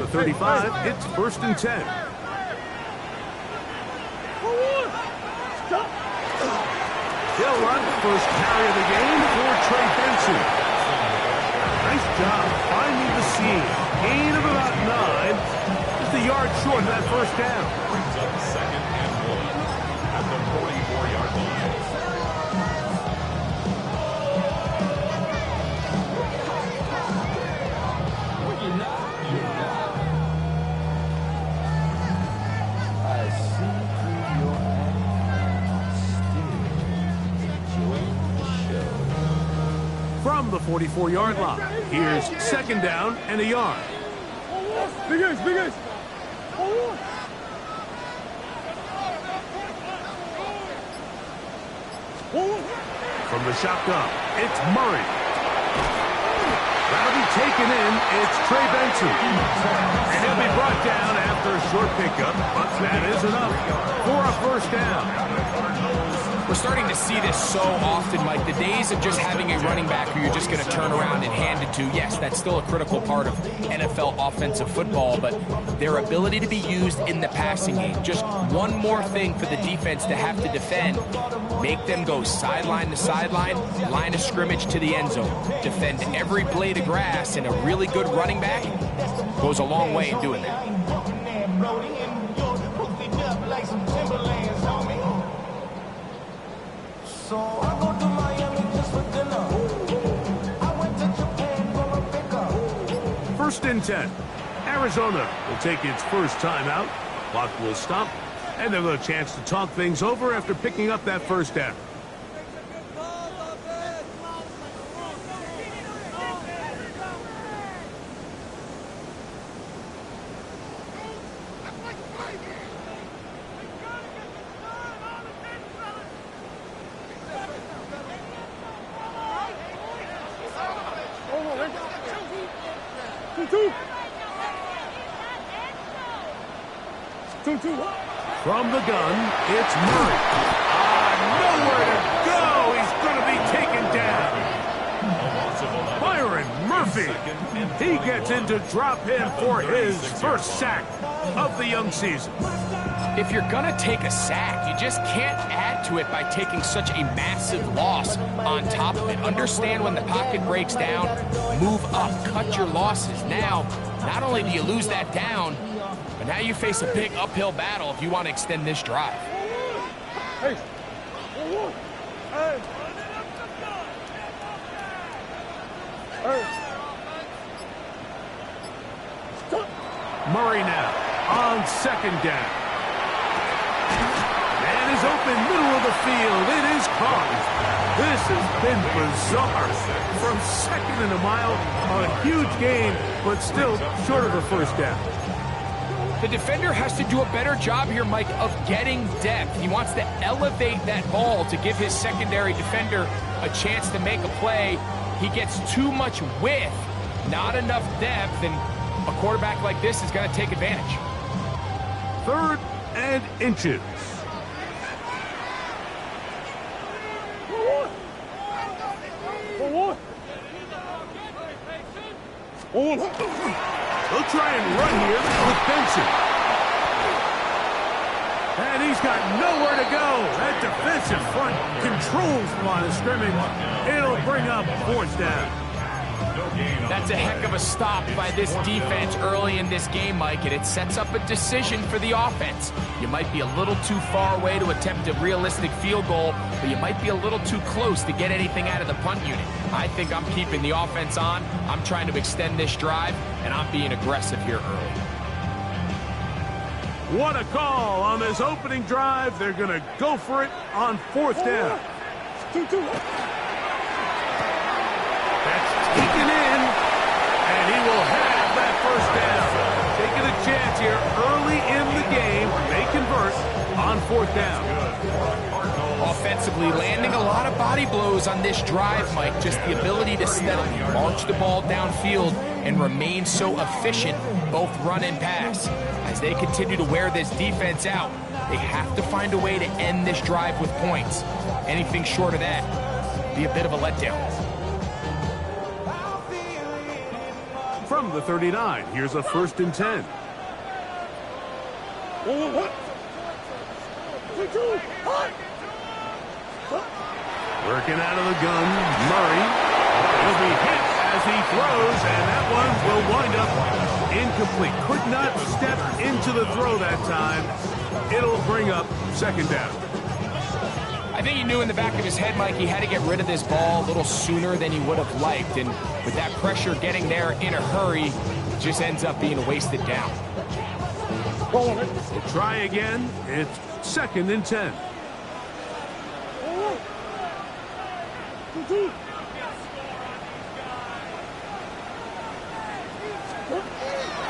the 35, it's 1st and 10. He'll run the first carry of the game for Trey Benson. Nice job finding the seam. Gain of about 9. Just a yard short of that first down. Brings up 2nd and 1 at the 44-yard line. From the 44-yard line, here's 2nd down and a yard. Big ace. From the shotgun, it's Murray. That'll be taken in. It's Trey Benson. And he'll be brought down after a short pickup, but that is enough for a first down. We're starting to see this so often, Mike. The days of just having a running back who you're just going to turn around and hand it to, yes, that's still a critical part of NFL offensive football, but their ability to be used in the passing game, just one more thing for the defense to have to defend, make them go sideline to sideline, line of scrimmage to the end zone, defend every blade of grass, and a really good running back goes a long way in doing that. So I go to Miami just for dinner. I went to Japan for a pickup. 1st and 10. Arizona will take its first timeout. Clock will stop, and they'll have a chance to talk things over after picking up that first down. From the gun, it's Murray. Nowhere to go. He's going to be taken down. Byron Murphy. He gets in to drop him for his first sack of the young season. If you're going to take a sack, you just can't add to it by taking such a massive loss on top of it. Understand when the pocket breaks down, move up, cut your losses. Now, not only do you lose that down, but now you face a big uphill battle if you want to extend this drive. Hey. Murray now on 2nd down. Man is open, middle of the field. It is caught. This has been bizarre. From 2nd and a mile, a huge gain, but still short of a first down. The defender has to do a better job here, Mike, of getting depth. He wants to elevate that ball to give his secondary defender a chance to make a play. He gets too much width, not enough depth, and a quarterback like this is going to take advantage. 3rd and inches. He'll try and run here with Benson. And he's got nowhere to go. That defensive front controls the line of scrimmage. It'll bring up 4th down. That's a heck of a stop by this defense early in this game, Mike, and it sets up a decision for the offense. You might be a little too far away to attempt a realistic field goal, but you might be a little too close to get anything out of the punt unit. I think I'm keeping the offense on. I'm trying to extend this drive, and I'm being aggressive here early. What a call on this opening drive. They're going to go for it on 4th down. That's taken in, and he will have that first down. Taking a chance here early in the game. They convert on 4th down. Offensively, landing a lot of body blows on this drive, Mike. Just the ability to steadily march the ball downfield and remain so efficient, both run and pass. As they continue to wear this defense out, they have to find a way to end this drive with points. Anything short of that, be a bit of a letdown. From from the 39. Here's a 1st and 10. Working out of the gun, Murray. He'll be hit as he throws, and that one will wind up incomplete. Could not step into the throw that time. It'll bring up 2nd down. I think he knew in the back of his head, Mike, he had to get rid of this ball a little sooner than he would have liked. And with that pressure getting there in a hurry, it just ends up being a wasted down. Try again. It's 2nd and 10.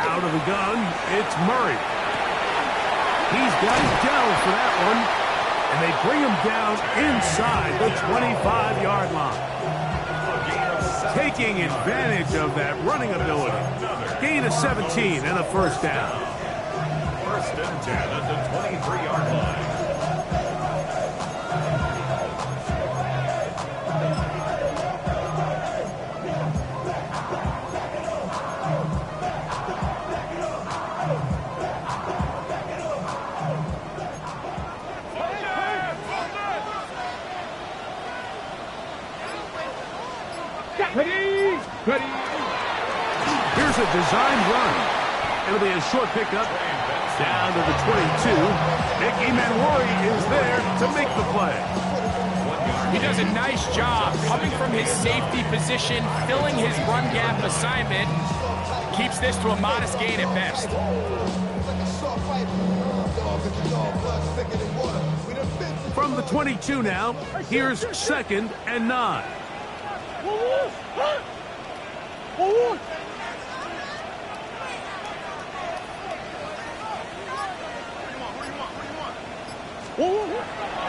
Out of the gun, it's Murray. He's got it down for that one. And they bring him down inside the 25-yard line. Taking advantage of that running ability. Gain of 17 and a 1st down. 1st and 10 at the 23-yard line. Ready. Here's a designed run. It'll be a short pickup down to the 22. Mickey Manwari is there to make the play. He does a nice job coming from his safety position, filling his run gap assignment, keeps this to a modest gain at best. From the 22 now, here's 2nd and 9.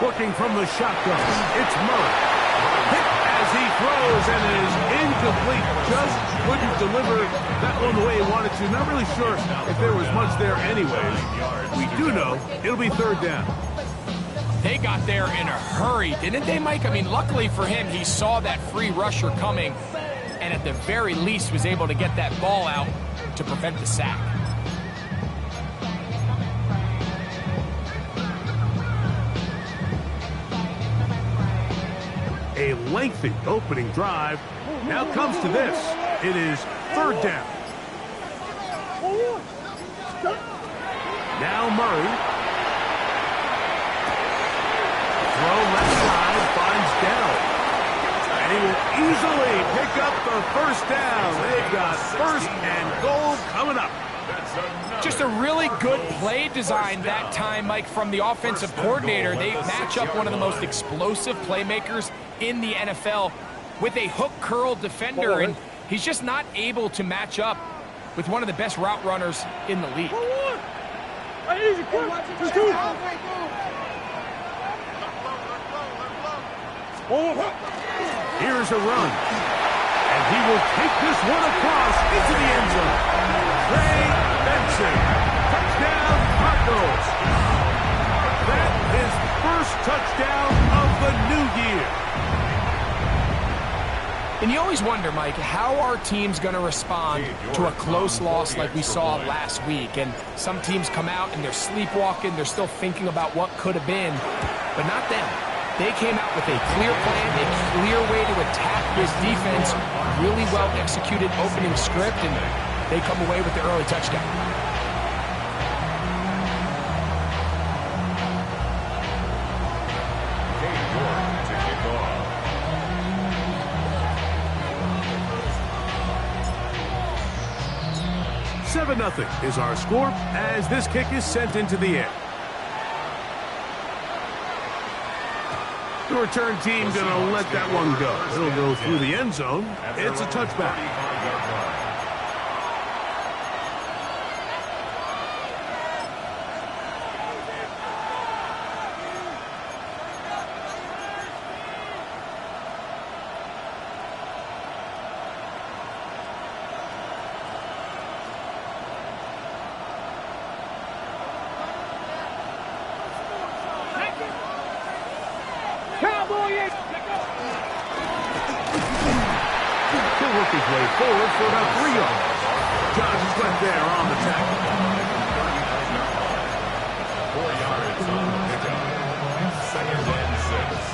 Working from the shotgun, it's Murray. Hit as he throws and it is incomplete. Just couldn't deliver that one the way he wanted to. Not really sure if there was much there anyways. We do know it'll be 3rd down. They got there in a hurry, didn't they, Mike? I mean, luckily for him, he saw that free rusher coming and at the very least was able to get that ball out to prevent the sack. A lengthy opening drive. Now comes to this. It is 3rd down. Now Murray. Throw left side, finds Dell. And he will easily pick up the 1st down. They've got 1st and goal coming up. Just a really good play design that time, Mike, from the offensive coordinator. They match up one of the most explosive playmakers in the NFL with a hook curl defender, and he's just not able to match up with one of the best route runners in the league. Here's a run. And he will take this one across into the end zone. Trey Benson. Touchdown, Cardinals. That is 1st touchdown of the new year. And you always wonder, Mike, how are teams going to respond to a close loss like we saw last week? And some teams come out and they're sleepwalking. They're still thinking about what could have been, but not them. They came out with a clear plan, a clear way to attack this defense, really well executed opening script, and they come away with the early touchdown. To kick off. 7-0 is our score as this kick is sent into the air. The return team going to let that one go. It'll go through the end zone. It's a touchback. He'll work his way forward for about 3 yards. Josh Sweat there on the tackle. 4 yards on the pickup. 2nd and 6.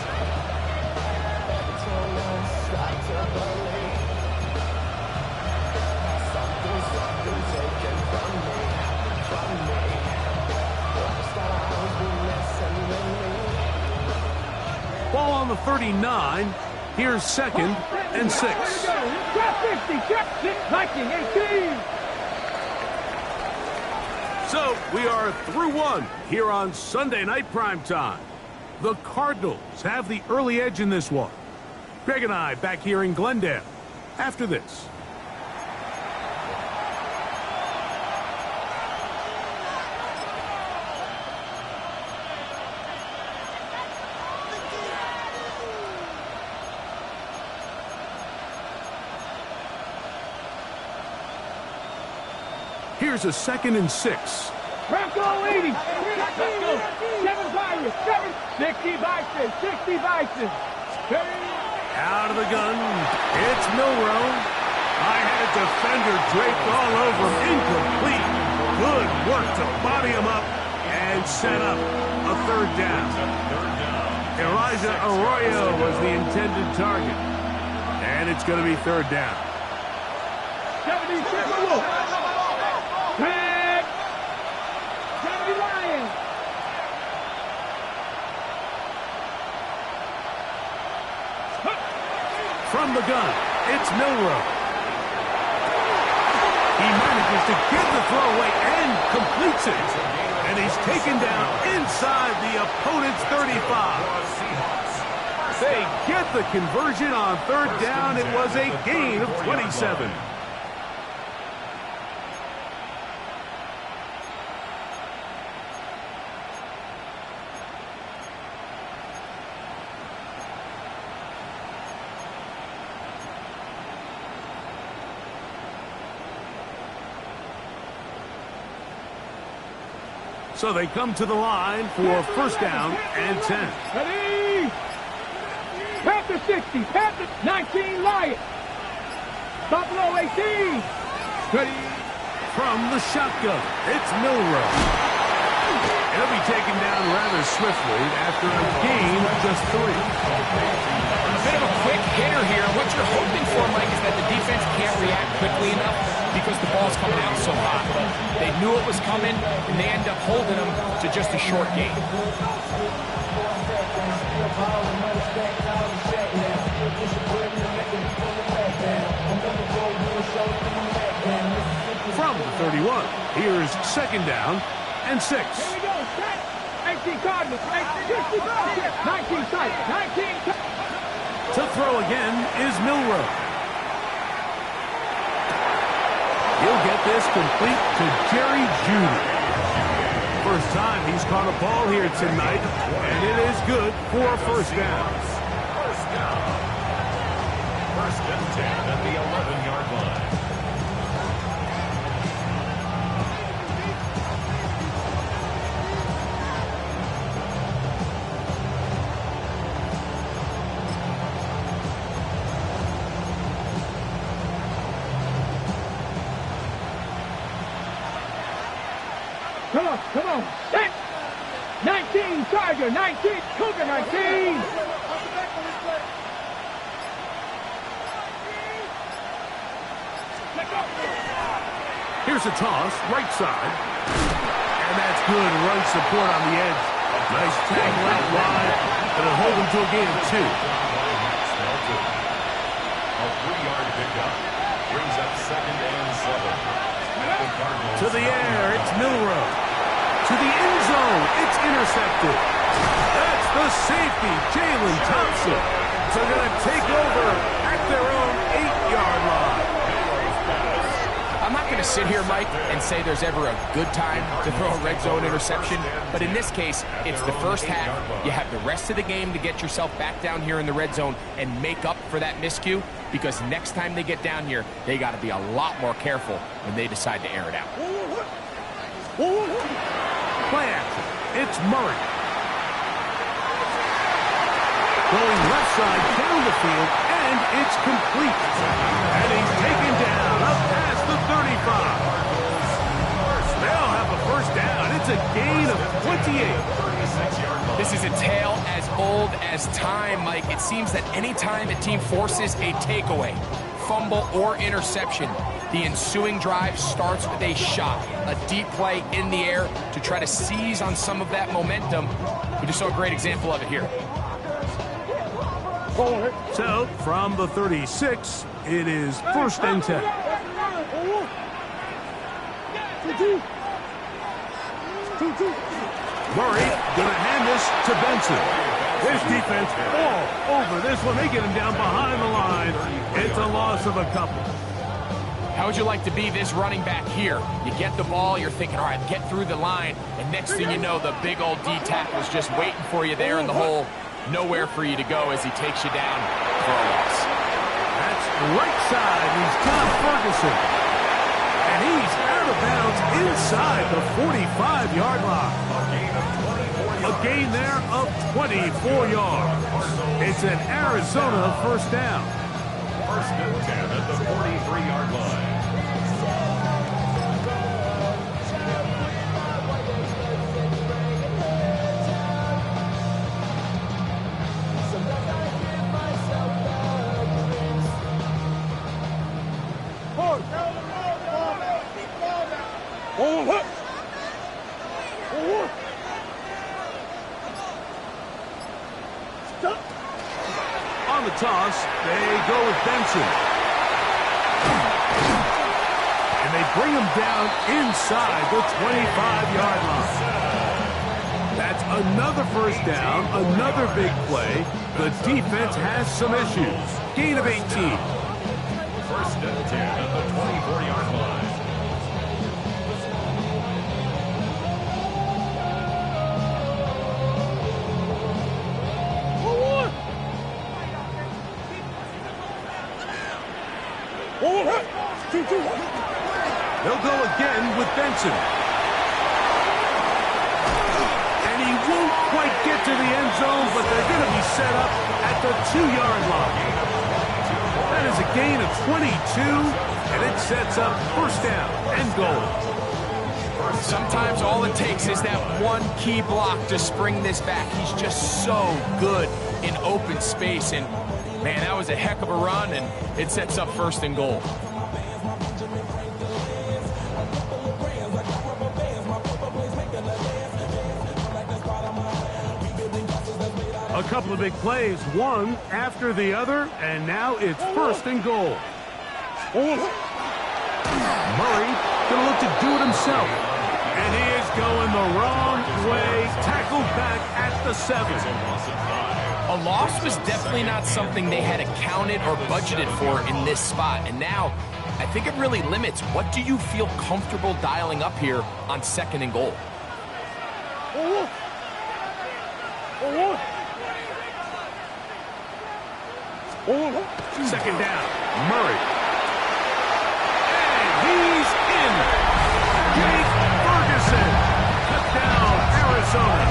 Ball on the 39. Here's 2nd and 6. Check 50, check 19, 18. So we are through one here on Sunday Night Primetime. The Cardinals have the early edge in this one. Greg and I back here in Glendale after this. Here's a 2nd and 6. Bronco 80. Let's go. 7 Pirates. 60 Bison. 60 Bison. Out of the gun. It's Milroe. I had a defender draped all over him. Incomplete. Good work to body him up and set up a 3rd down. Elijah Arroyo was the intended target. And it's going to be 3rd down. 76. Tag! 70 Lions! From the gun, it's Milroe. He manages to get the throw away and completes it. And he's taken down inside the opponent's 35. They get the conversion on 3rd down. It was a gain of 27. So they come to the line for 1st down and 10. Ready? Panther 60. Panther 19 Lions. Buffalo 18. Ready? From the shotgun, it's Milroe. He'll be taken down rather swiftly after a gain of just 3. A bit of a quick hitter here. What you're hoping for, Mike, is that the defense can't react quickly enough because the ball's coming out so hot. But they knew it was coming, and they end up holding them to just a short gain. From the 31, here's 2nd down and 6. Here we go. 19 Cardinals. 19 sight. 19. To throw again is Milroe. He'll get this complete to Jerry Jeudy. First time he's caught a ball here tonight, and it is good for a 1st down. 1st and 10 at the 11-yard line. Come on. 19 Charger. 19 Cougar. 19. Here's a toss, right side. And that's good run support on the edge. Nice tackle out wide. It'll hold him to a gain of 2. A 3-yard pickup brings up 2nd and 7. To the air, it's Milroe. To the end zone, it's intercepted. That's the safety, Jalen Thompson. So they're going to take over at their own 8-yard line. I'm not going to sit here, Mike, and say there's ever a good time to throw a red zone interception, but in this case, it's the first half. You have the rest of the game to get yourself back down here in the red zone and make up for that miscue, because next time they get down here, they got to be a lot more careful when they decide to air it out. Play action. It's Murray. Going left side down the field, and it's complete. And he's taken down up past the 35. time, Mike, it seems that anytime a team forces a takeaway, fumble, or interception, the ensuing drive starts with a shot, a deep play in the air to try to seize on some of that momentum. We just saw a great example of it here. So, from the 36, it is 1st and 10. Murray gonna hand this to Benson. This defense all over this one. They get him down behind the line. It's a loss of a couple. How would you like to be this running back here? You get the ball, you're thinking, all right, get through the line, and next thing you know, the big old D tackle's just waiting for you there in the hole. Nowhere for you to go as he takes you down for a loss. That's right side. He's Tom Ferguson. And he's out of bounds inside the 45-yard line. A gain there of 24 yards. It's an Arizona 1st down. 1st and 10 at the 43-yard line. On the toss, they go with Benson. And they bring him down inside the 25-yard line. That's another 1st down, another big play. The defense has some issues. Gain of 18. 1st and 10 at the 24-yard line. They'll go again with Benson. And he won't quite get to the end zone, but they're going to be set up at the 2-yard line. That is a gain of 22, and it sets up 1st down and goal. Sometimes all it takes is that one key block to spring this back. He's just so good in open space, and man, that was a heck of a run, and it sets up 1st and goal. A couple of big plays, one after the other, and now it's 1st and goal. Murray going to look to do it himself. And he is going the wrong way, tackled back at the 7. A loss was definitely not something they had accounted or budgeted for in this spot. And now, I think it really limits what do you feel comfortable dialing up here on 2nd and goal. 2nd down, Murray. And he's in. Jake Ferguson. Touchdown, Arizona.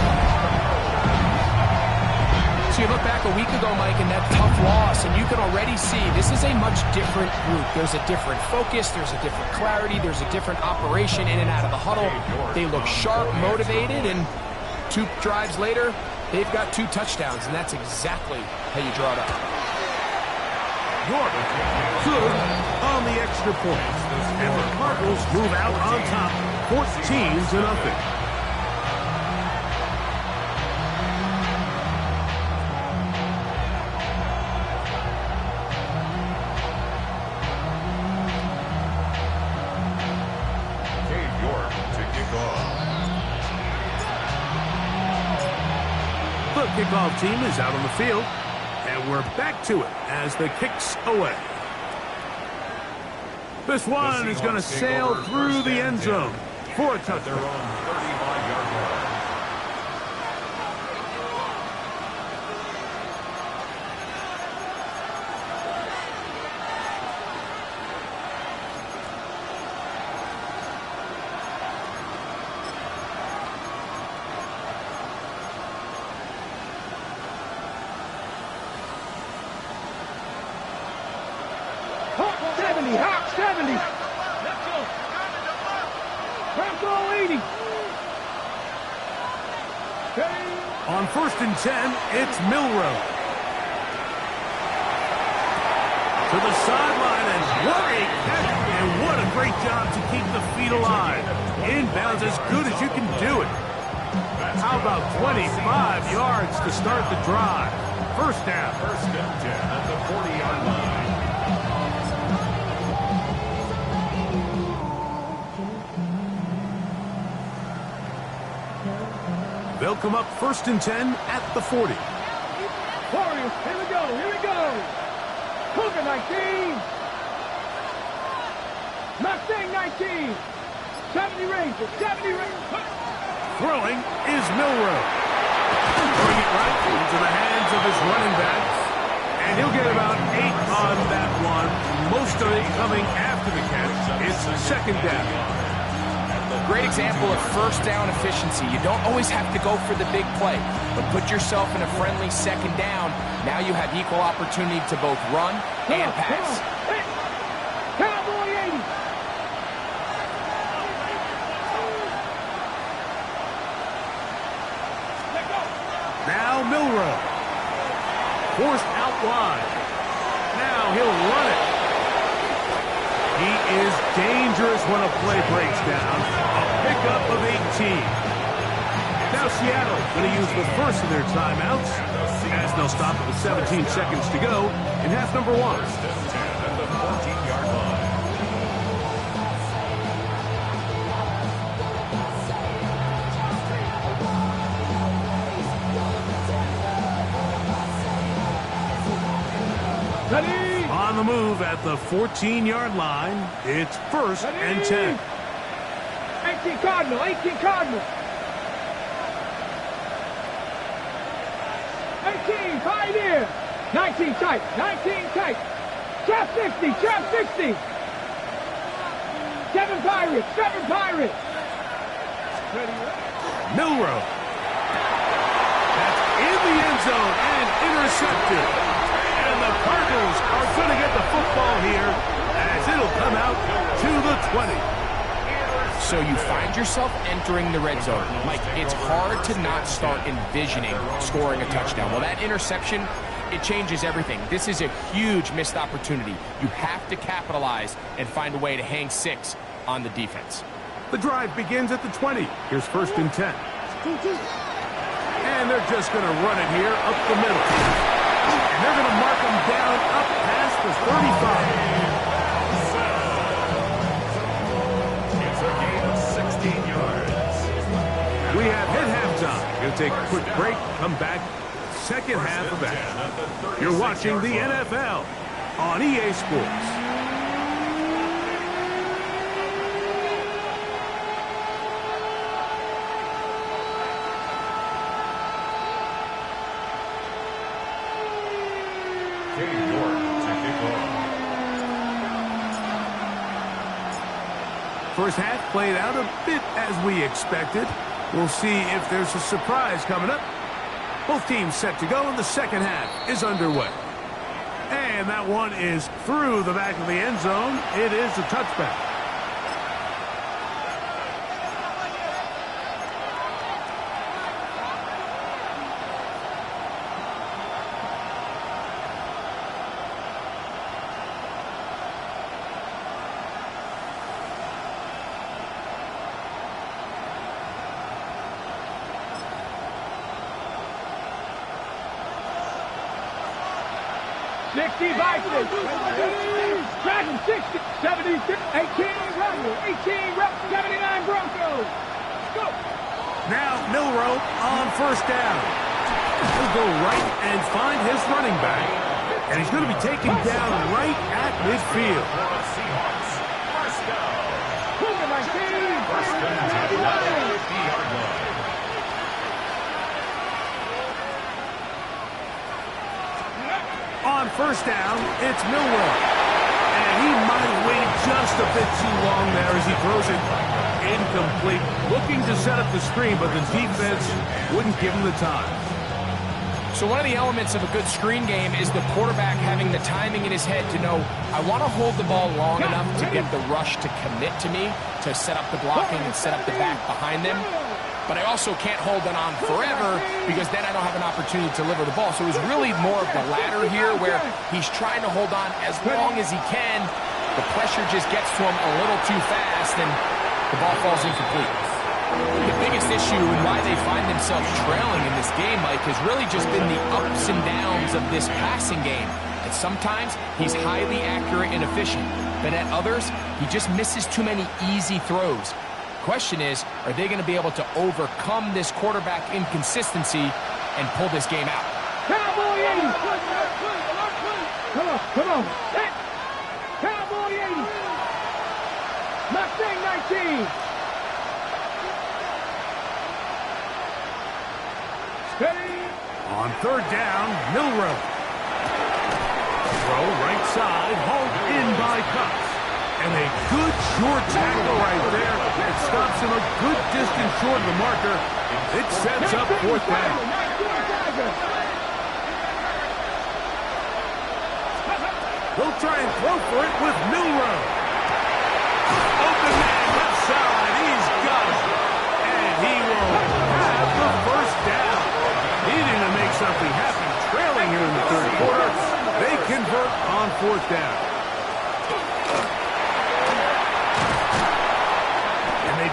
So you look back a week ago, Mike, and that tough loss, and you can already see this is a much different group. There's a different focus, there's a different clarity, there's a different operation in and out of the huddle. They look sharp, motivated, and 2 drives later, they've got 2 touchdowns, and that's exactly how you draw it up. York good on the extra point. And the Cardinals move out on top, 14-0. The kickoff team is out on the field, and we're back to it as the kick's away. This one is going to sail through the end zone for a touchdown. Hop 70. Let's go. Bronco 80. On 1st and 10, it's Milroe. to the sideline, and what a catch, and what a great job to keep the feet alive. Inbounds as good as you can do it. How about 25 yards to start the drive? First down. First and 10 at the 40-yard line. They'll come up first and 10 at the 40. Warriors, here we go, here we go. Cougar 19. Mustang 19. 70 Rangers, 70 Rangers. Throwing is Milroe. Throwing it right into the hands of his running backs. And he'll get about 8 on that one. Most of it coming after the catch. It's second down. Great example of first down efficiency. You don't always have to go for the big play, but put yourself in a friendly second down. Now you have equal opportunity to both run and pass. Hey, Cowboy 80. Now Milroe. Forced out wide. Now he'll run it. He is dangerous when a play breaks down. A pickup of 18. Now Seattle going to use the first of their timeouts as they'll stop it with 17 seconds to go in half number 1. First and 10 at the 14-yard line. Ready? On the move at the 14-yard line, it's first and 10. 18 Cardinal, 18 Cardinal. 18, Pioneer. 19 tight, 19 tight. Trap 60, trap 60. 7 Pirates, 7 Pirates. Milroe. That's in the end zone and intercepted. And the Cardinals are going to get the football here as it'll come out to the 20. So you find yourself entering the red zone. Mike, it's hard to not start envisioning scoring a touchdown. Well, that interception, it changes everything. This is a huge missed opportunity. You have to capitalize and find a way to hang 6 on the defense. The drive begins at the 20. Here's first and 10. And they're just going to run it here up the middle. And they're going to mark them down up past the 35. It's a gain of 16 yards. We have hit halftime. Going to take a quick break, come back, second half of action. You're watching the NFL on EA Sports. First half played out a bit as we expected. We'll see if there's a surprise coming up. Both teams set to go, and the second half is underway. And that one is through the back of the end zone. It is a touchback. Dragon 60, 70, 18 Rumble, 18 Rep, 79 Broncos. Go. Now Milroe on first down. He'll go right and find his running back. And he's going to be taken down right at midfield. First down. Cougar 19, First and 10 at the 50-yard line. On first down, it's Milroe. And he might have waited just a bit too long there as he throws it incomplete. Looking to set up the screen, but the defense wouldn't give him the time. So one of the elements of a good screen game is the quarterback having the timing in his head to know, I want to hold the ball long enough to get the rush to commit to me, to set up the blocking and set up the back behind them. but I also can't hold it on forever because then I don't have an opportunity to deliver the ball. So it was really more of the latter here where he's trying to hold on as long as he can. The pressure just gets to him a little too fast, and the ball falls incomplete. The biggest issue and why they find themselves trailing in this game, Mike, has really just been the ups and downs of this passing game. And sometimes he's highly accurate and efficient, but at others, he just misses too many easy throws. Question is, are they going to be able to overcome this quarterback inconsistency and pull this game out? Cowboy 80! Come on, come on! Set! Cowboy 80! Mustang 19! Steady! On third down, Milroe. Throw right side, hauled in by Cutts. And a good short tackle right there. It stops him a good distance short of the marker. It sets up fourth down. He'll try and throw for it with Milroe. Open man left side. He's got it. And he will have the first down. Needing to make something happen. Trailing here in the third quarter. They convert on fourth down.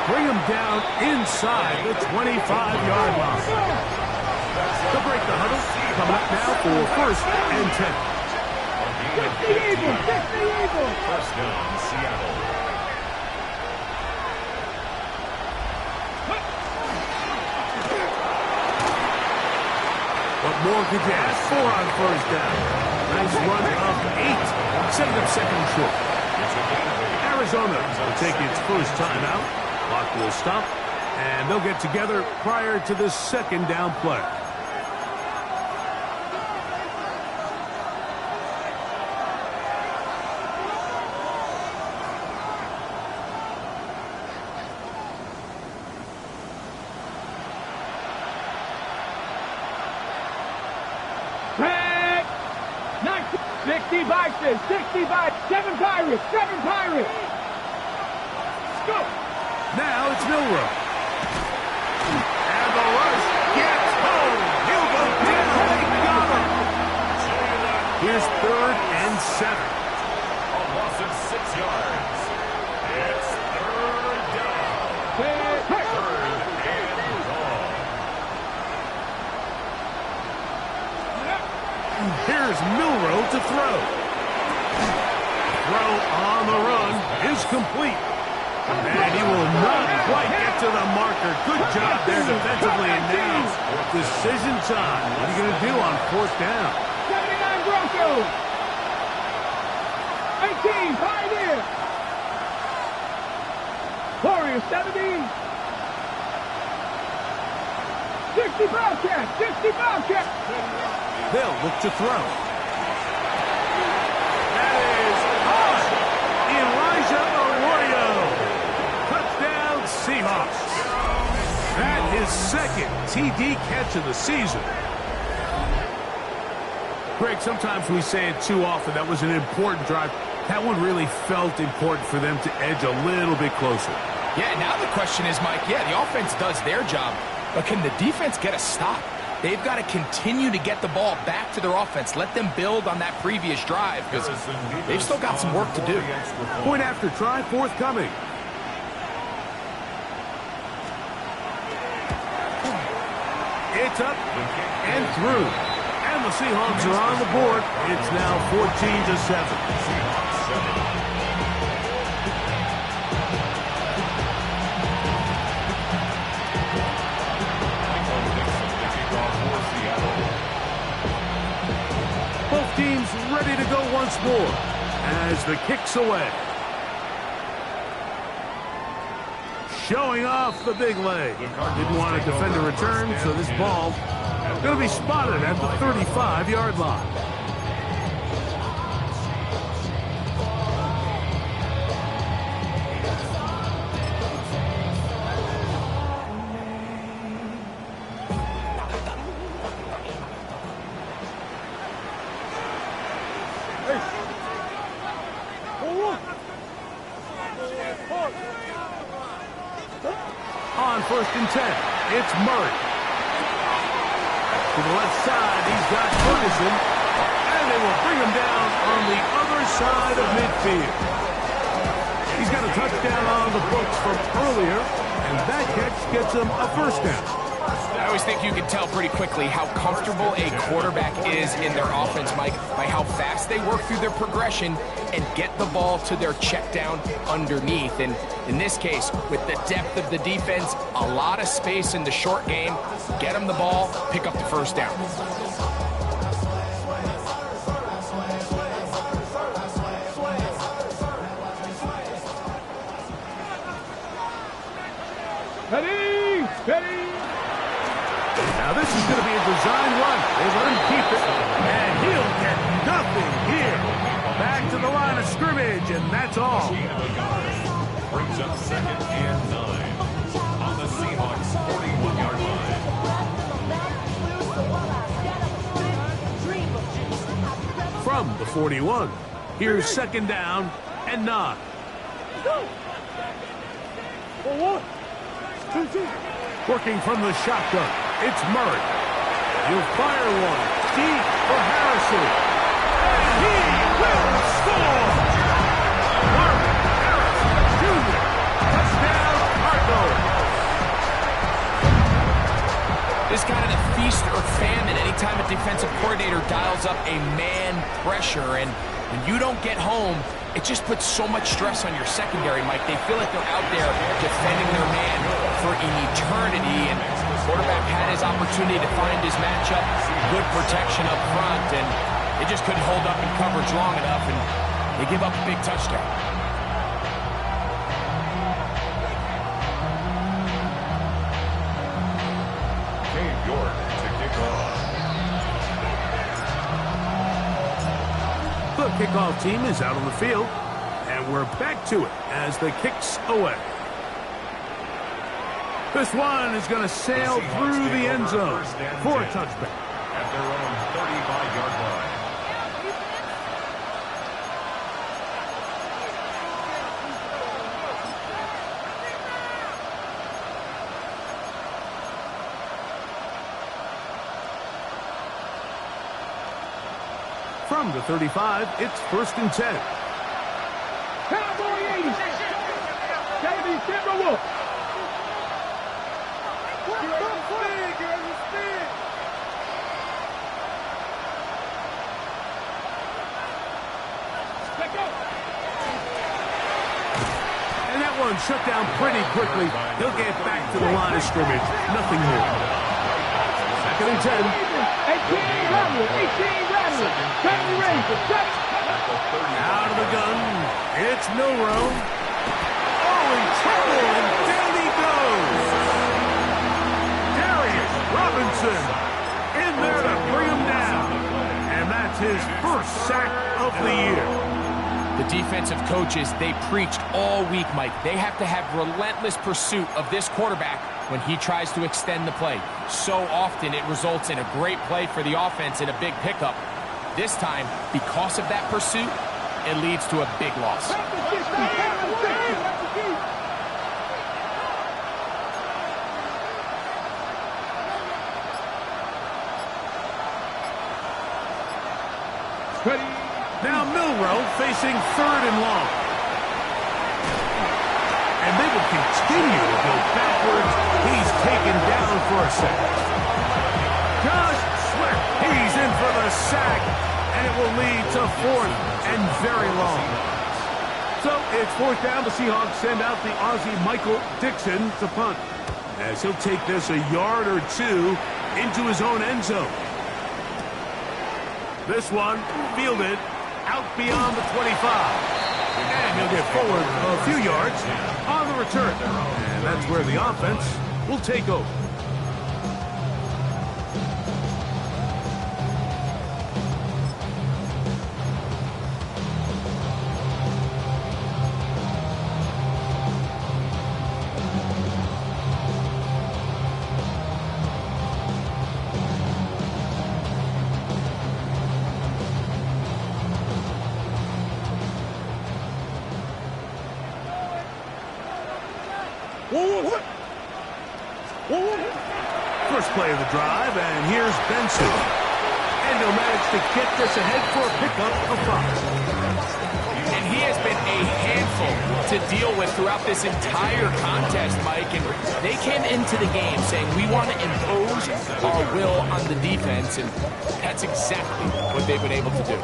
Bring him down inside the 25-yard line. They'll break the huddle. Coming up now for first and 10. Get the Eagles! Get the Eagles! First down, Seattle. What more could you ask for on first down? Nice run of 8. Setting up second and short. Arizona will take its first timeout. Clock will stop, and they'll get together prior to the second down play. Back! 60 Vikings! 60 Vikings! 7 Pirates! 7 Pirates! Let's go! Now it's Milroe. And the rush gets home. He'll go down. They got him. Here's third and 7. A loss of 6 yards. It's third down. Third and long. Here's Milroe to throw. Throw on the run is complete. And he will not quite get to the marker. Good job there defensively. And now, decision time. What are you going to do on fourth down? 79 Broncos! 18, Pioneer! Warriors, 70! 60 Bobcats! 60 Bobcats! They'll look to throw. That is caught. Elijah Arroyo. Touchdown, Seahawks. That is second TD catch of the season. Greg, sometimes we say it too often. That was an important drive. That one really felt important for them to edge a little bit closer. Yeah, now the question is, Mike, the offense does their job, but can the defense get a stop? They've got to continue to get the ball back to their offense. Let them build on that previous drive because they've still got some work to do. Point after try forthcoming. It's up and through. And the Seahawks are on the board. It's now 14-7. Both teams ready to go once more as the kick's away. Showing off the big leg. Didn't want to defend a return, so this ball going to be spotted at the 35-yard line. on 1st and 10. It's Murray. To the left side, he's got Ferguson. And they will bring him down on the other side of midfield. He's got a touchdown on the books from earlier, and that catch gets him a first down. I always think you can tell pretty quickly how comfortable a quarterback is in their offense, Mike, by how fast they work through their progression and get the ball to their check down underneath. And in this case, with the depth of the defense, a lot of space in the short game, get them the ball, pick up the first down. Ready, ready. Now this is going to be a design run. They let him keep it, and he'll get nothing here. Back to the line of scrimmage, and that's all. Brings up 2nd and 9 on the Seahawks 41-yard line. From the 41, here's 2nd down and 9. Working from the shotgun, it's Murray. He'll fire one deep for Harrison. And he will score! Marvin Harrison Jr. Touchdown, Cardinals. This is kind of the feast or famine anytime a defensive coordinator dials up a man pressure. And when you don't get home, it just puts so much stress on your secondary, Mike. They feel like they're out there defending their man for an eternity. And the quarterback had his opportunity to find his matchup, good protection up front, and they just couldn't hold up in coverage long enough, and they give up a big touchdown. Cam York to kick off. The kickoff team is out on the field, and we're back to it as the kick's away. This one is going to sail through the end zone for a touchback. At their own 35-yard line. From the 35, it's 1st and 10. Cowboy 80. Kennedy Timberwolf. And that one shut down pretty quickly. He'll get back to the line of scrimmage. Nothing more. 2nd and 10. 18 Rattler. 18 Rattler. Kennedy Razor. Out of the gun. It's Milrow. Oh, in trouble, and down he goes. Darius Robinson in there to bring him down. And that's his first sack of the year. The defensive coaches, they preached all week, Mike. They have to have relentless pursuit of this quarterback when he tries to extend the play. So often it results in a great play for the offense and a big pickup. This time, because of that pursuit, it leads to a big loss. Now Milrow facing 3rd and long. And they will continue to go backwards. He's taken down for a sack. Josh Sweat, he's in for the sack. And it will lead to 4th and very long. So it's 4th down. The Seahawks send out the Aussie Michael Dixon to punt, as he'll take this a yard or two into his own end zone. This one fielded out beyond the 25. And he'll get forward a few yards on the return. And that's where the offense will take over. First play of the drive, and here's Benson. And he'll manage to get this ahead for a pickup of 5. And he has been a handful to deal with throughout this entire contest, Mike. And they came into the game saying, we want to impose our will on the defense, and that's exactly what they've been able to do.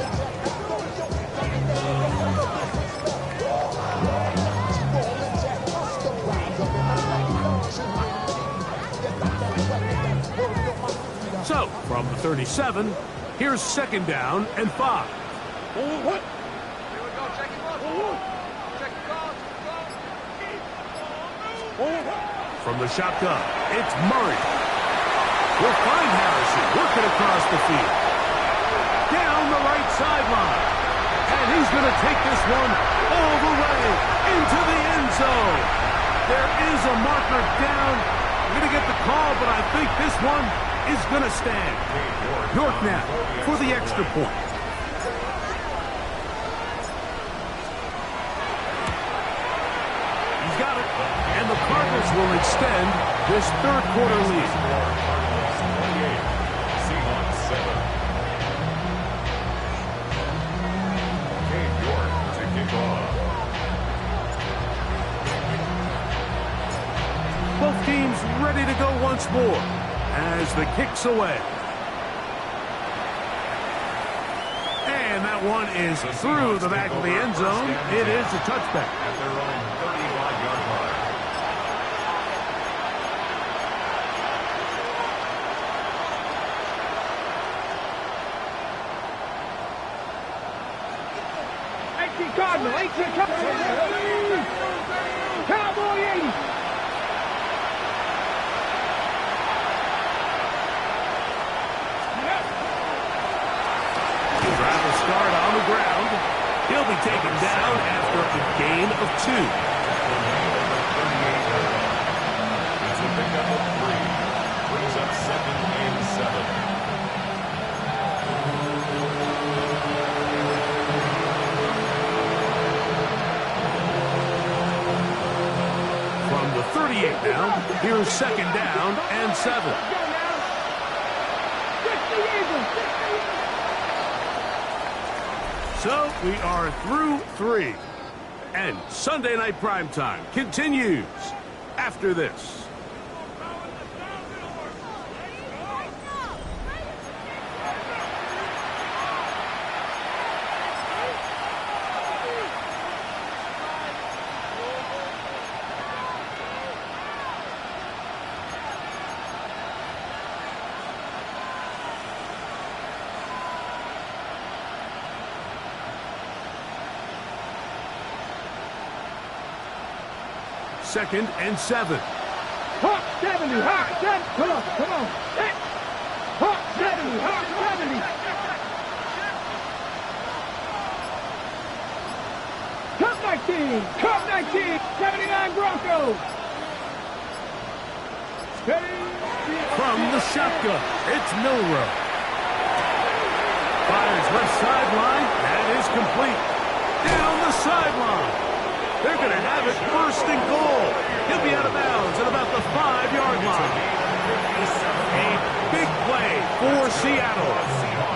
So, from the 37, here's second down and 5. From the shotgun, it's Murray. We'll find Harrison working across the field. Down the right sideline. And he's going to take this one all the way into the end zone. There is a marker down. I'm going to get the call, but I think this one is going to stand. York now for the extra point. He's got it. And the Cardinals will extend this third quarter lead. Seahawks 7. Cade York to kick off. Both teams ready to go once more as the kick's away. And that one is through the back of the end zone. It is a touchback. At their own 35-yard line. Cardinal, 18 Cowboy 80. Drive will start on the ground. He'll be taken down after a gain of 2. It's a pickup of 3. Brings up 2nd and 7. From the 38 now, here's second down and 7. So we are through 3. And Sunday Night Primetime continues after this. Second and 7. Hawk 70, Hawk 70. Come on, come on. Hey. Hawk 70, Hawk 70. Cup 19, Cup 19, 79 Broncos. From the shotgun, it's Milroe. Fires left sideline. That is complete. Down the sideline. They're going to have it first and goal. He'll be out of bounds at about the 5-yard line. A big play for Seattle.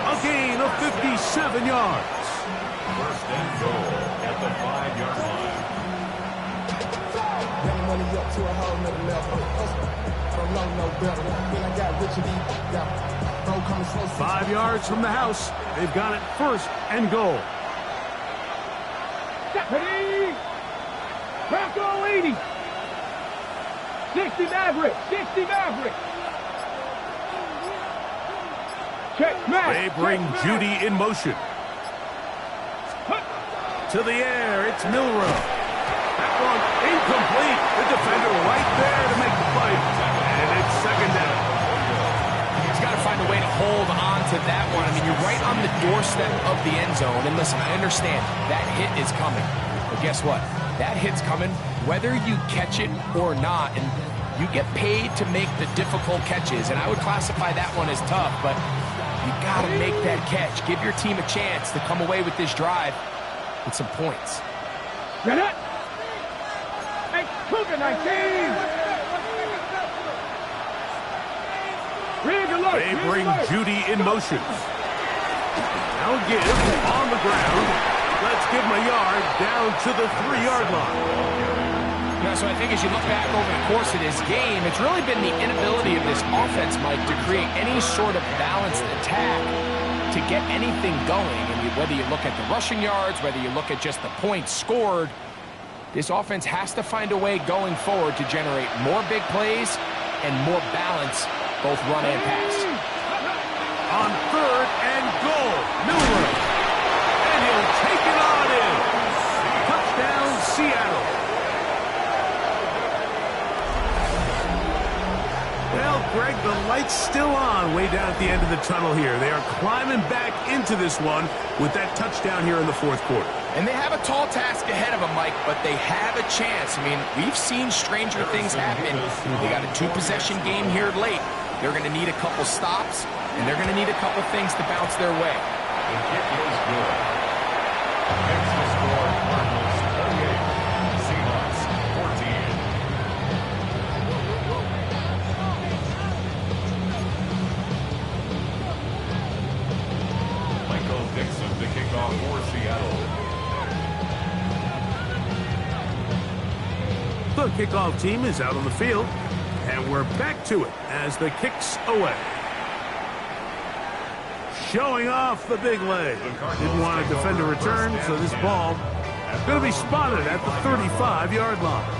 A gain of 57 yards. First and goal at the 5-yard line. 5 yards from the house. They've got it first and goal. Deputy! Bronco 80. 60 Maverick. 60 Maverick. Check smash. They bring Judy in motion. To the air, it's Milroe. That one incomplete. The defender right there to make the play. And it's second down. He's got to find a way to hold on to that one. I mean, you're right on the doorstep of the end zone. And listen, I understand that hit is coming. But guess what? That hit's coming whether you catch it or not. And you get paid to make the difficult catches. And I would classify that one as tough, but you got to make that catch. Give your team a chance to come away with this drive with some points. Get it? Hey, Cougar 19. They bring Judy in motion. Now give on the ground. Let's give him a yard down to the 3-yard line. So I think as you look back over the course of this game, it's really been the inability of this offense, Mike, to create any sort of balanced attack to get anything going. And whether you look at the rushing yards, whether you look at just the points scored, this offense has to find a way going forward to generate more big plays and more balance, both run and pass. On 3rd and goal, Miller. And he'll take it on in. Touchdown, Seattle. Well, Greg, the light's still on way down at the end of the tunnel here. They are climbing back into this one with that touchdown here in the 4th quarter. And they have a tall task ahead of them, Mike, but they have a chance. I mean, we've seen stranger things happen. They got a 2-possession game here late. They're going to need a couple stops, and they're going to need a couple things to bounce their way. The kick is good. Next to score, Cardinals 38, Seahawks 14. Michael Dixon to kick off for Seattle. The kickoff team is out on the field, and we're back to it as the kick's away. Showing off the big leg. Didn't want to defend a return, so this ball is going to be spotted at the 35-yard line.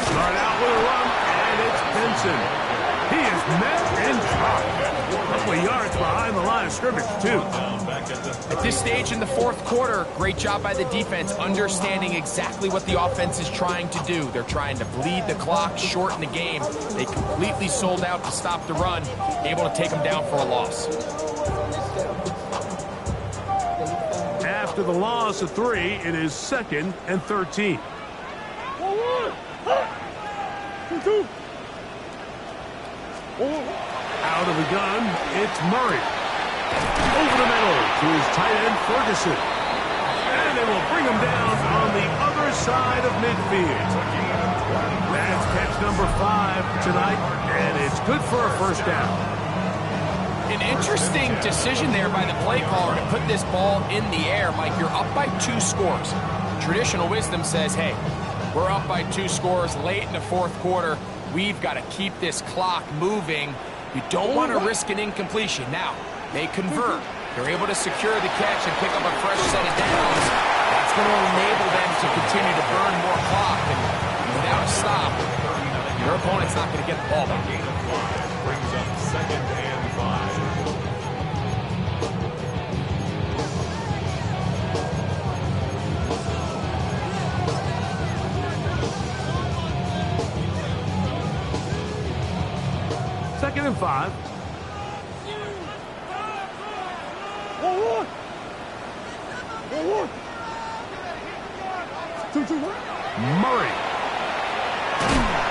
Start out with a run, and it's Benson. He is met and dropped. A couple of yards behind the line of scrimmage, too. At this stage in the 4th quarter, great job by the defense understanding exactly what the offense is trying to do. They're trying to bleed the clock, shorten the game. They completely sold out to stop the run, able to take them down for a loss. After the loss of 3, it is 2nd and 13. Out of the gun, it's Murray. Over the middle to his tight end, Ferguson. And they will bring him down on the other side of midfield. That's catch number 5 tonight, and it's good for a first down. An interesting decision there by the play caller to put this ball in the air. Mike, you're up by 2 scores. Traditional wisdom says, hey, we're up by 2 scores late in the 4th quarter. We've got to keep this clock moving. You don't want to risk an incompletion. Now, they convert. They're able to secure the catch and pick up a fresh set of downs. That's going to enable them to continue to burn more clock. And without a stop, your opponent's not going to get the ball back. Gain of 5 brings up 2nd and 5. Second and 5. Murray.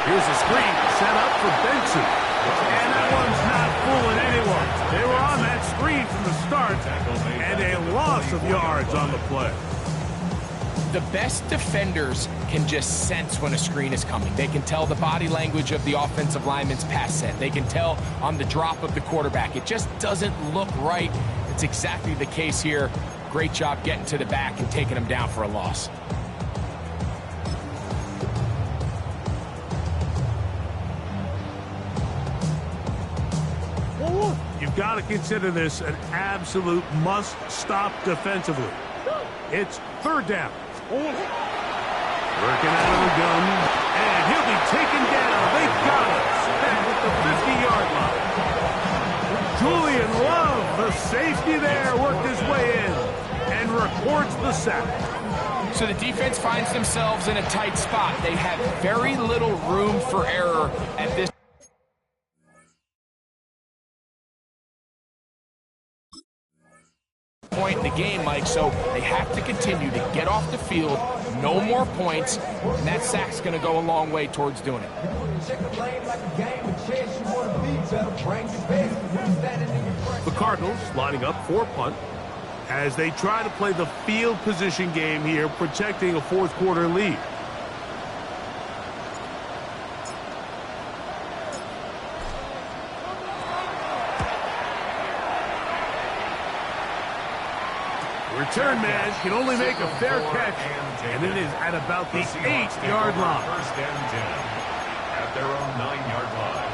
Here's a screen set up for Benson. And that one's not fooling anyone. They were on that screen from the start, and a loss of yards on the play. The best defenders can just sense when a screen is coming. They can tell the body language of the offensive lineman's pass set. They can tell on the drop of the quarterback. It just doesn't look right. It's exactly the case here. Great job getting to the back and taking him down for a loss. You've got to consider this an absolute must-stop defensively. It's 3rd down. Working out of the gun, and he'll be taken down. They got him back at the 50-yard line. Julian Love, the safety there, worked his way in and records the sack. So the defense finds themselves in a tight spot. They have very little room for error at this point in the game, Mike, so they have to continue to get off the field, no more points, and that sack's going to go a long way towards doing it. The Cardinals lining up for a punt as they try to play the field position game here, protecting a fourth quarter lead. Return man can only make a fair catch, and it is at about the 8-yard line. First and 10 at their own 9-yard line.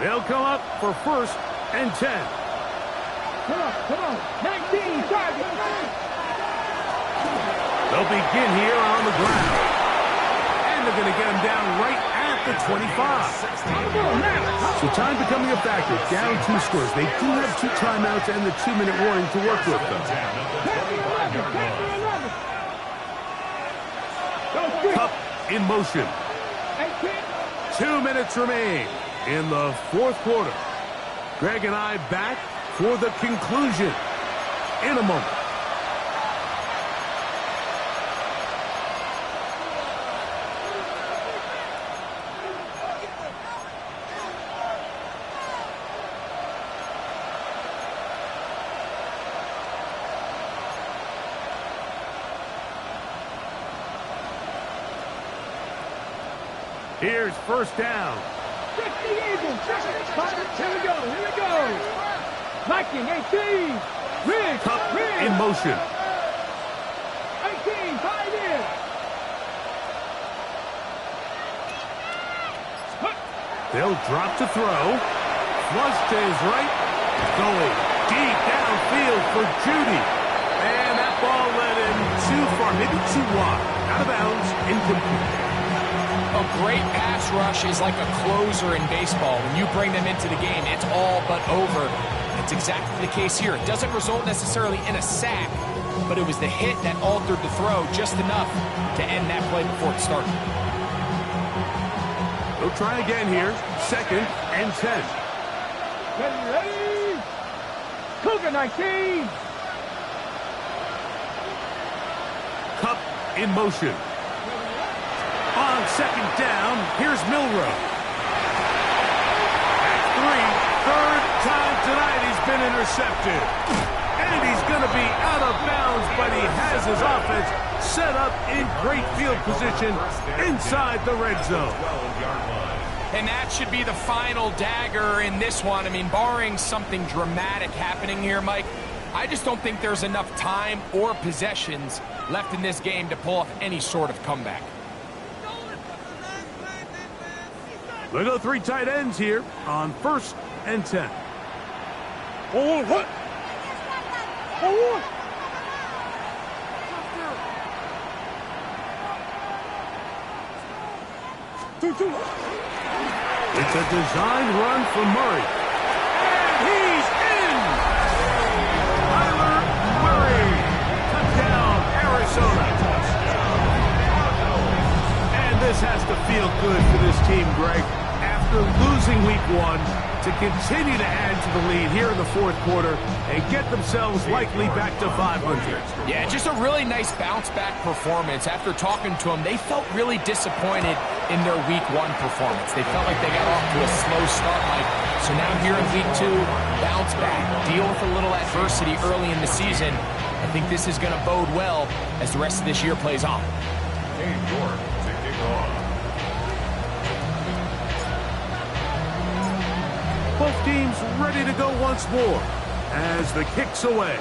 They'll come up for first and 10. Come on. 19, target. They'll begin here on the ground. And they're going to get him down right at the 25. So time becoming a factor. Down 2 scores. They do have 2 timeouts and the 2-minute warning to work with them. Kupp in motion. 2 minutes remain in the fourth quarter. Greg and I back for the conclusion in a moment. Here's first down. 60 Eagles. Here we go. Viking, 18. Riggs. Kupp in motion. 18, 5 in. They'll drop to throw. Flush to his right. Going deep downfield for Judy. And that ball led him too far, maybe too wide. Out of bounds, incomplete. A great pass rush is like a closer in baseball. When you bring them into the game, it's all but over. That's exactly the case here. It doesn't result necessarily in a sack, but it was the hit that altered the throw just enough to end that play before it started. They'll try again here. Second and 10. Ready. Cougar, 19. Kupp in motion. On second down, here's Milroe. At 3, third time tonight he's been intercepted. And he's going to be out of bounds, but he has his offense set up in great field position inside the red zone. And that should be the final dagger in this one. I mean, barring something dramatic happening here, Mike, I just don't think there's enough time or possessions left in this game to pull off any sort of comeback. They go 3 tight ends here on first and 10. Oh, what? Oh, It's a designed run for Murray. And he's in! Kyler Murray. Touchdown, Arizona. And this has to feel good for this team, Greg. After losing week 1, to continue to add to the lead here in the fourth quarter and get themselves likely back to 500. Yeah, just a really nice bounce-back performance. After talking to them, they felt really disappointed in their week 1 performance. They felt like they got off to a slow start, Mike. So now here in week 2, bounce back, deal with a little adversity early in the season. I think this is going to bode well as the rest of this year plays on. Dave York to kick off. Both teams ready to go once more as the kick's away.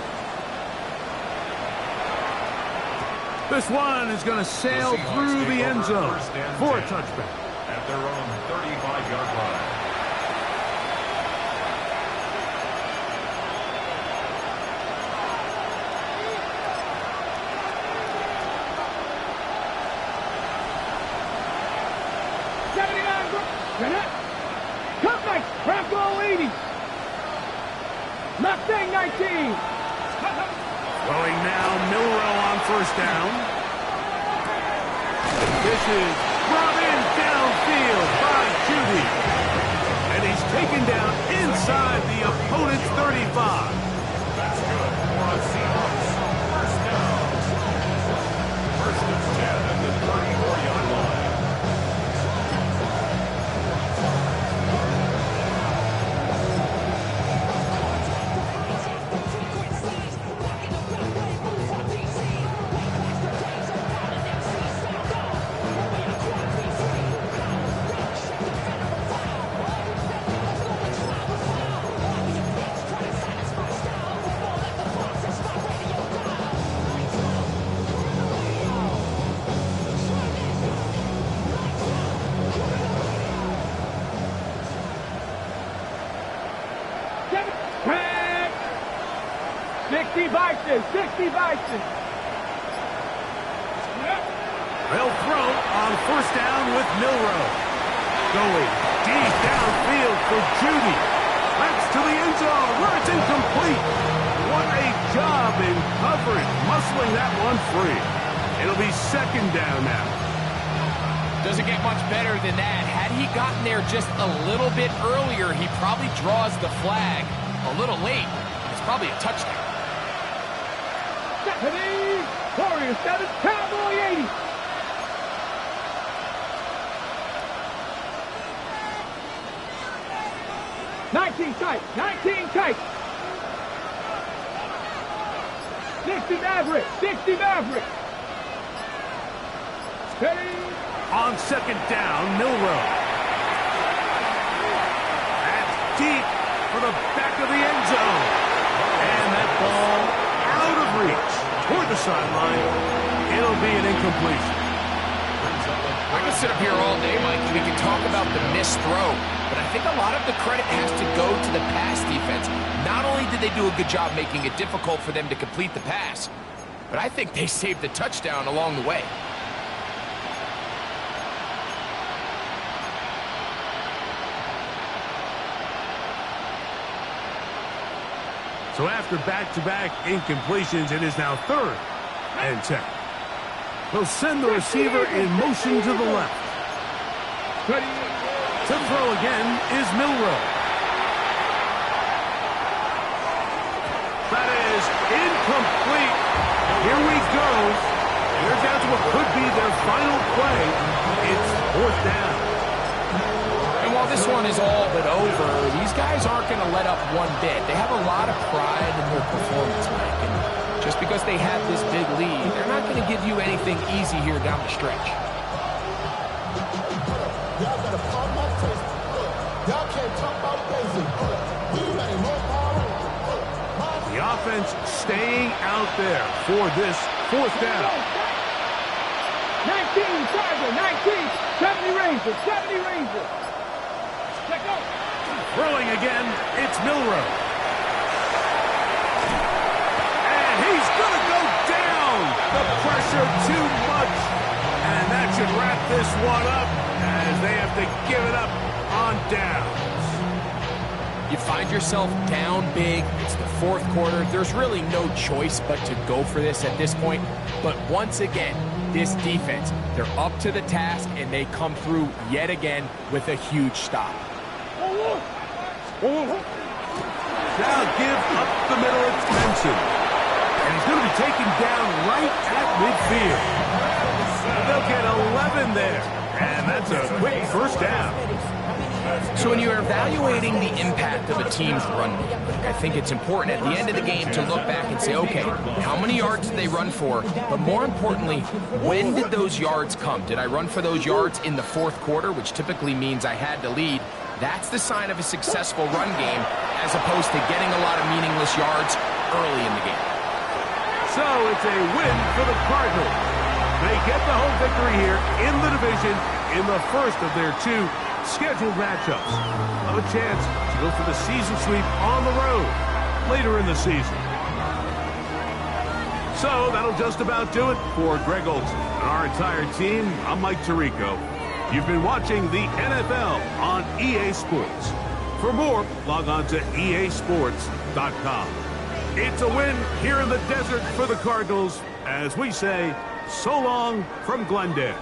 This one is going to sail through the end zone for a touchback. At their own 35-yard line. Cutback, Bronco 80. Mustang 19. Throwing now, Milroe on first down. This is brought in downfield by Judy. And he's taken down inside the opponent's 35. That's good for a Seahawks first down. First and 10 at the 34-yard line. Crack. 60 Vikings, 60 Vikings. They'll throw on first down with Milroe. Going deep downfield for Judy. That's to the end zone where it's incomplete. What a job in coverage, muscling that one free. It'll be second down now. Doesn't get much better than that. Had he gotten there just a little bit earlier, he probably draws the flag a little late. It's probably a touchdown. 70, Warriors 7, Cowboy 80. Nineteen tight, 19 tight. 60 Maverick, 60 Maverick. Steady. On second down, Milroe. That's deep for the back of the end zone. And that ball out of reach toward the sideline. It'll be an incompletion. I can sit up here all day, Mike, and we can talk about the missed throw, but I think a lot of the credit has to go to the pass defense. Not only did they do a good job making it difficult for them to complete the pass, but I think they saved the touchdown along the way. So after back-to-back incompletions, it is now 3rd and 10. They'll send the receiver in motion to the left. Ready. To throw again is Milroe. That is incomplete. Here we go. They're down to what could be their final play. It's 4th down. And while this one is all but over, these guys aren't going to let up one bit. They have a lot of pride in their performance, Mike. And just because they have this big lead, they're not going to give you anything easy here down the stretch. Y'all better pump my fist. Y'all can't talk about basic. We ready, more power. The offense staying out there for this 4th down. 19 Tiger, 19, 70 Rangers, 70 Rangers. Check out. Throwing again, it's Milroe. And he's going to go down. The pressure too much. And that should wrap this one up as they have to give it up on downs. You find yourself down big. It's the 4th quarter. There's really no choice but to go for this at this point. But once again, this defense, they're up to the task, and they come through yet again with a huge stop. Now give up the middle extension. And he's going to be taken down right at midfield. They'll get 11 there. And that's a quick first down. So when you're evaluating the impact of a team's run game, I think it's important at the end of the game to look back and say, okay, how many yards did they run for? But more importantly, when did those yards come? Did I run for those yards in the 4th quarter, which typically means I had to lead? That's the sign of a successful run game, as opposed to getting a lot of meaningless yards early in the game. So it's a win for the Cardinals. They get the home victory here in the division in the first of their 2 scheduled matchups. Have a chance to go for the season sweep on the road later in the season. So that'll just about do it for Greg Olsen and our entire team. I'm Mike Tirico. You've been watching the NFL on EA Sports. For more, log on to easports.com. It's a win here in the desert for the Cardinals as we say, so long from Glendale.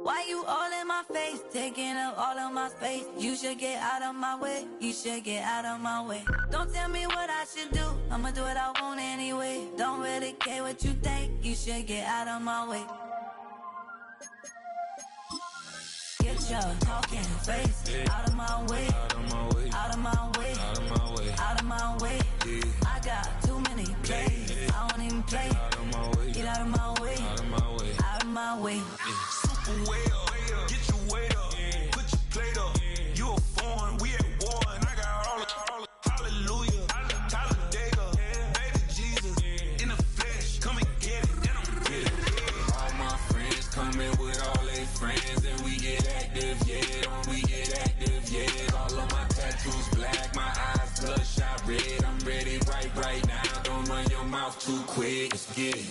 Why you all in my face, taking up all of my space? You should get out of my way, you should get out of my way. Don't tell me what I should do, I'ma do what I want anyway. Don't really care what you think, you should get out of my way. Get your talking face out of my way, out of my way, out of my way, out of my way, out of my way. I got too many plays, I don't even play. Out of my way, get out of my way, out of my way, out of my way. Way up, get your weight up, put your plate up. You a foreign, we at war, and I got all the hallelujah, Talladega, baby Jesus, in the flesh, come and get it, and I'm with it. All my friends coming with all their friends, and we get active, yeah, we get active, yeah. All of my tattoos black, my eyes bloodshot red, I'm ready right now, don't run your mouth too quick, let's get it.